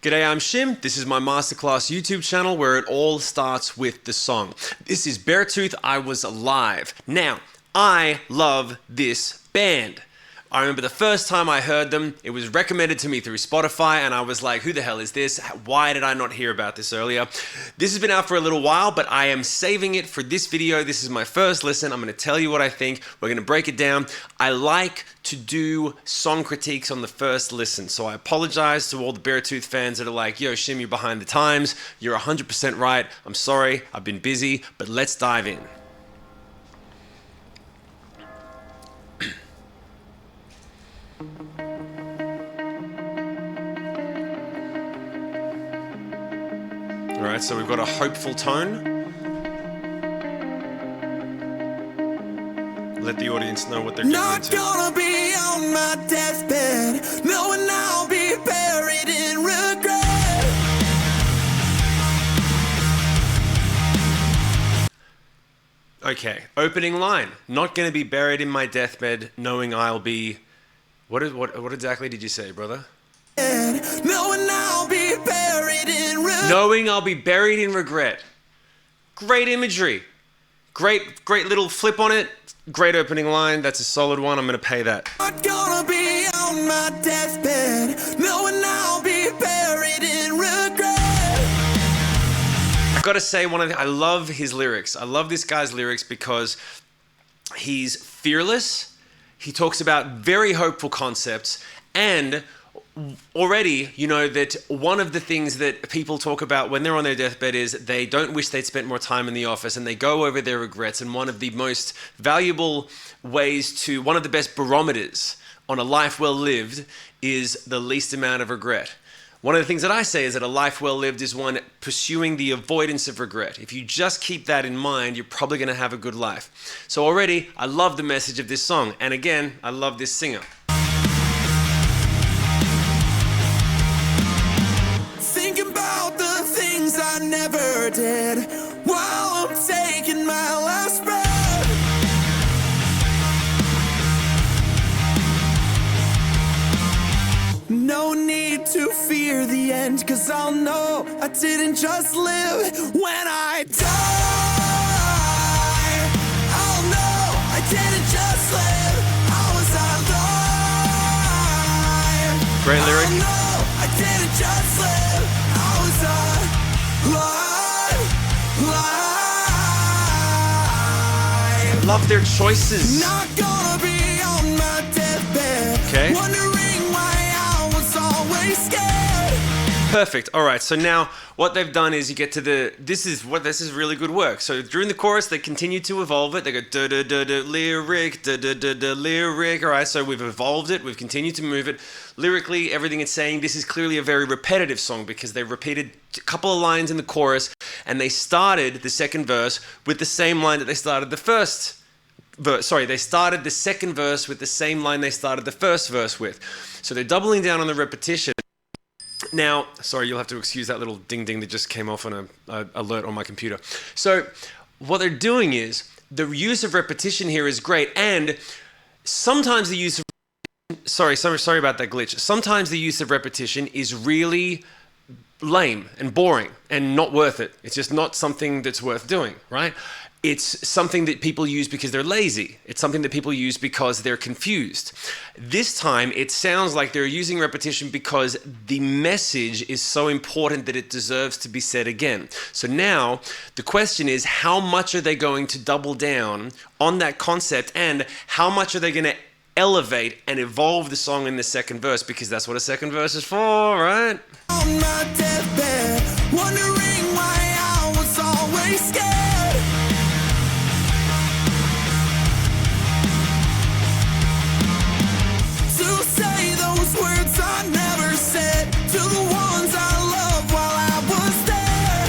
G'day, I'm Shim. This is my masterclass YouTube channel where it all starts with the song. This is Beartooth, I Was Alive. Now, I love this band. I remember the first time I heard them, it was recommended to me through Spotify, and I was like, who the hell is this? Why did I not hear about this earlier? This has been out for a little while, but I am saving it for this video. This is my first listen. I'm going to tell you what I think. We're going to break it down. I like to do song critiques on the first listen, so I apologize to all the Beartooth fans that are like, yo, Shim, you're behind the times. You're 100% right. I'm sorry. I've been busy, but let's dive in. All right, so we've got a hopeful tone. Let the audience know what they're getting into. Not gonna be on my deathbed, knowing I'll be buried in regret. Okay, opening line. Not gonna be buried in my deathbed, knowing I'll be... What exactly did you say, brother? Knowing I'll be buried in regret. Knowing I'll be buried in regret. Great imagery. Great little flip on it. Great opening line. That's a solid one. I'm going to pay that. Not gonna be on my deathbed, knowing I'll be buried in regret. I got to say, I love his lyrics. I love this guy's lyrics because he's fearless. He talks about very hopeful concepts, and already, you know, that one of the things that people talk about when they're on their deathbed is they don't wish they'd spent more time in the office, and they go over their regrets. And one of the most valuable ways to, one of the best barometers on a life well lived is the least amount of regret. One of the things that I say is that a life well lived is one pursuing the avoidance of regret. If you just keep that in mind, you're probably going to have a good life. So already, I love the message of this song. And again, I love this singer. I never did while I'm taking my last breath. No need to fear the end, 'cause I'll know I didn't just live. When I die, I'll know I didn't just live. I was alive. Great lyric. I'll know I didn't just live. I was alive. Love their choices. Not gonna be on my deathbed. Okay. Wondering why I was always scared. Perfect. All right. So now what they've done is you get to the, this is really good work. So during the chorus, they continue to evolve it. They go da da da da lyric, da da da da lyric. All right. So we've evolved it. We've continued to move it. Lyrically, everything it's saying, this is clearly a very repetitive song because they repeated a couple of lines in the chorus, and they started the second verse with the same line that they started the first verse. Sorry, they started the second verse with the same line they started the first verse with. So they're doubling down on the repetition. Now, sorry, you'll have to excuse that little ding ding that just came off on an alert on my computer. So what they're doing is the use of repetition here is great, and sometimes the use of sorry about that glitch. Sometimes the use of repetition is really lame and boring and not worth it. It's just not something that's worth doing, right? It's something that people use because they're lazy. It's something that people use because they're confused. This time, it sounds like they're using repetition because the message is so important that it deserves to be said again. So now, the question is, how much are they going to double down on that concept, and how much are they going to elevate and evolve the song in the second verse, because that's what a second verse is for, right? On my deathbed, wondering why I was always scared. To say those words I never said to the ones I loved while I was there.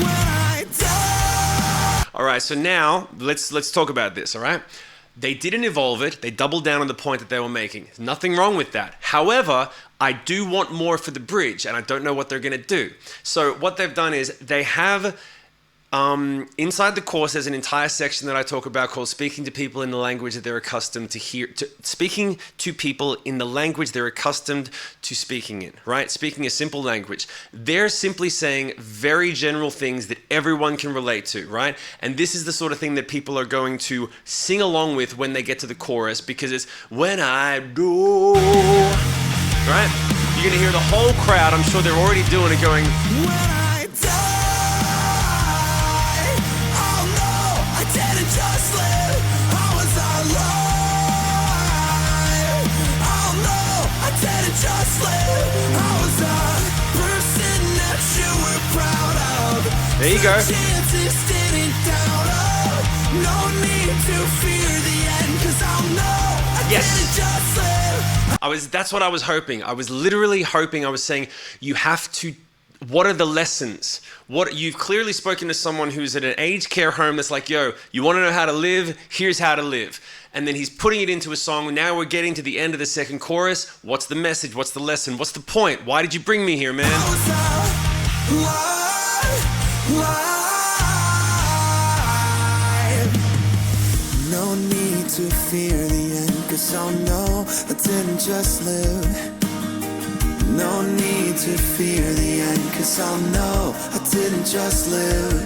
When I die. All right, so now let's talk about this, all right? They didn't evolve it. They doubled down on the point that they were making. There's nothing wrong with that. However, I do want more for the bridge, and I don't know what they're going to do. So what they've done is they have inside the course, there's an entire section that I talk about called speaking to people in the language that they're accustomed to hear, speaking to people in the language they're accustomed to speaking in, right? Speaking a simple language. They're simply saying very general things that everyone can relate to, right? And this is the sort of thing that people are going to sing along with when they get to the chorus, because it's when I do, right? You're going to hear the whole crowd, I'm sure they're already doing it, going, When I die, oh no, I didn't just live, I was alive. Oh no, I didn't just live, I was a person that you were proud of. there you go. Chances didn't doubt of. No need to fear the end, 'cause I'll know I Yes. didn't just live. That's what I was hoping. I was literally hoping, I was saying, you have to, what are the lessons? You've clearly spoken to someone who's at an aged care home that's like, yo, you want to know how to live? Here's how to live. And then he's putting it into a song. Now we're getting to the end of the second chorus. What's the message? What's the lesson? What's the point? Why did you bring me here, man? I was alive. No need to fear the end, 'cause I'll know I didn't just live. No need to fear the end, 'cause I'll know I didn't just live.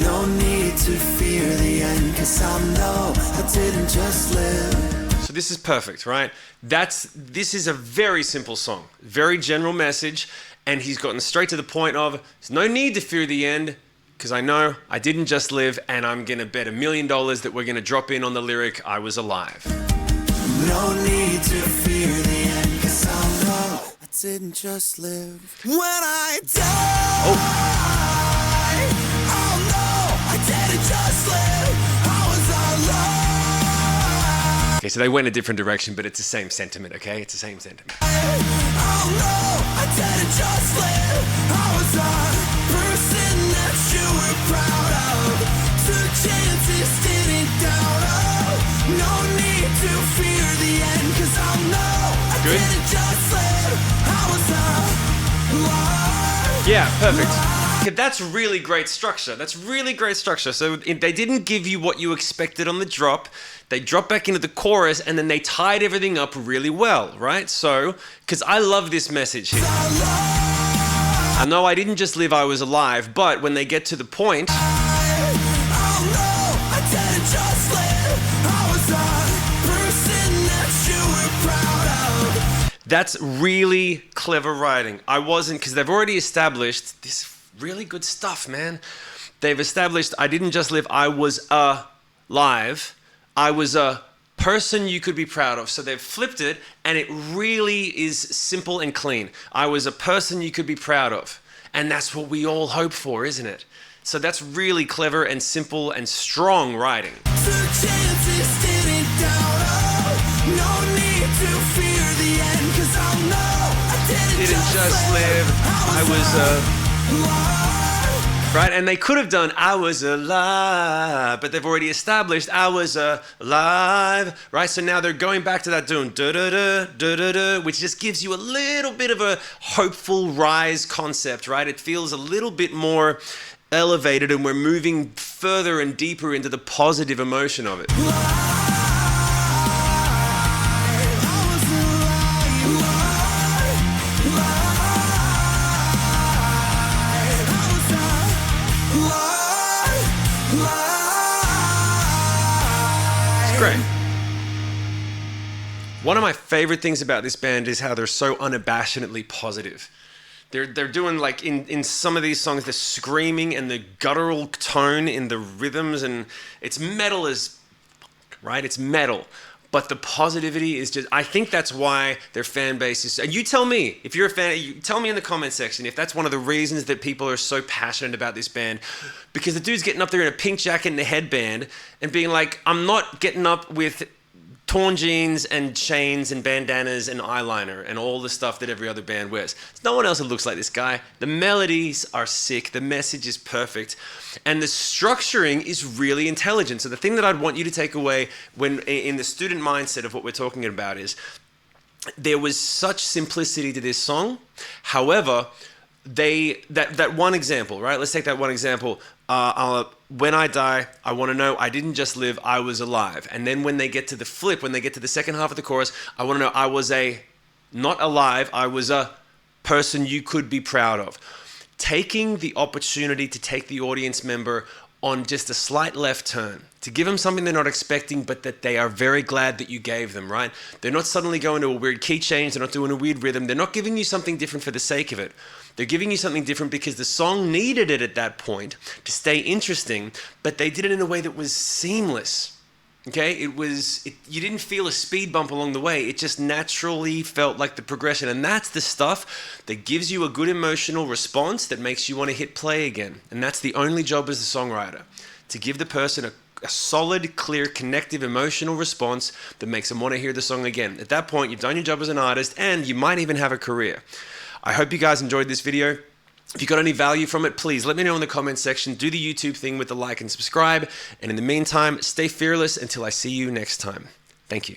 No need to fear the end, 'cause I'll know I didn't just live. So this is perfect, right? This is a very simple song, very general message, and he's gotten straight to the point of, there's no need to fear the end, because I know I didn't just live, and I'm gonna bet $1 million that we're gonna drop in on the lyric, I was alive. No need to fear the end, 'cause I'll know I didn't just live. When I die, oh no, I didn't just live, I was alive. Okay, so they went a different direction, but it's the same sentiment, okay? It's the same sentiment. Oh no, I didn't just live, I was a person that you were proud of. Took chances, didn't doubt of. No need to fear the end, 'cause I'll know I Good. didn't just live, I was alive. Yeah, perfect. Okay, that's really great structure. That's really great structure. So they didn't give you what you expected on the drop. They dropped back into the chorus, and then they tied everything up really well, right? So, because I love this message here. I know I didn't just live, I was alive, but when they get to the point, Oh no, I didn't just live, I was a person that you were proud of. that's really clever writing. I wasn't, because they've already established this really good stuff, man. They've established I didn't just live, I was alive. I was a person you could be proud of. So they've flipped it, and it really is simple and clean. I was a person you could be proud of. And that's what we all hope for, isn't it? So that's really clever and simple and strong writing. Took chances, didn't doubt of. No need to fear the end, 'cause I'll know I Didn't just live, I was right? And they could have done, I was alive, but they've already established, I was alive, right? So now they're going back to that doing da-da-da, da-da-da, which just gives you a little bit of a hopeful rise concept, right? It feels a little bit more elevated, and we're moving further and deeper into the positive emotion of it. Great. One of my favorite things about this band is how they're so unabashedly positive. They're doing, like, in some of these songs, they're screaming, and the guttural tone in the rhythms, and it's metal as right? It's metal. But the positivity is just, I think that's why their fan base is, and you tell me, if you're a fan, you tell me in the comment section if that's one of the reasons that people are so passionate about this band. Because the dude's getting up there in a pink jacket and a headband and being like, I'm not getting up with torn jeans and chains and bandanas and eyeliner and all the stuff that every other band wears. There's no one else that looks like this guy. The melodies are sick. The message is perfect. And the structuring is really intelligent. So the thing that I'd want you to take away when in the student mindset of what we're talking about is there was such simplicity to this song. However, that one example, right? Let's take that one example. When I die, I want to know I didn't just live, I was alive. And then when they get to the flip, when they get to the second half of the chorus, I want to know I was not alive, I was a person you could be proud of. Taking the opportunity to take the audience member on just a slight left turn, to give them something they're not expecting, but that they are very glad that you gave them, right? They're not suddenly going to a weird key change, they're not doing a weird rhythm, they're not giving you something different for the sake of it. They're giving you something different because the song needed it at that point to stay interesting, but they did it in a way that was seamless. Okay, you didn't feel a speed bump along the way. It just naturally felt like the progression. And that's the stuff that gives you a good emotional response that makes you want to hit play again. And that's the only job as a songwriter, to give the person a solid, clear, connective, emotional response that makes them want to hear the song again. At that point, you've done your job as an artist and you might even have a career. I hope you guys enjoyed this video. If you got any value from it, please let me know in the comments section. Do the YouTube thing with the like and subscribe. And in the meantime, stay fearless until I see you next time. Thank you.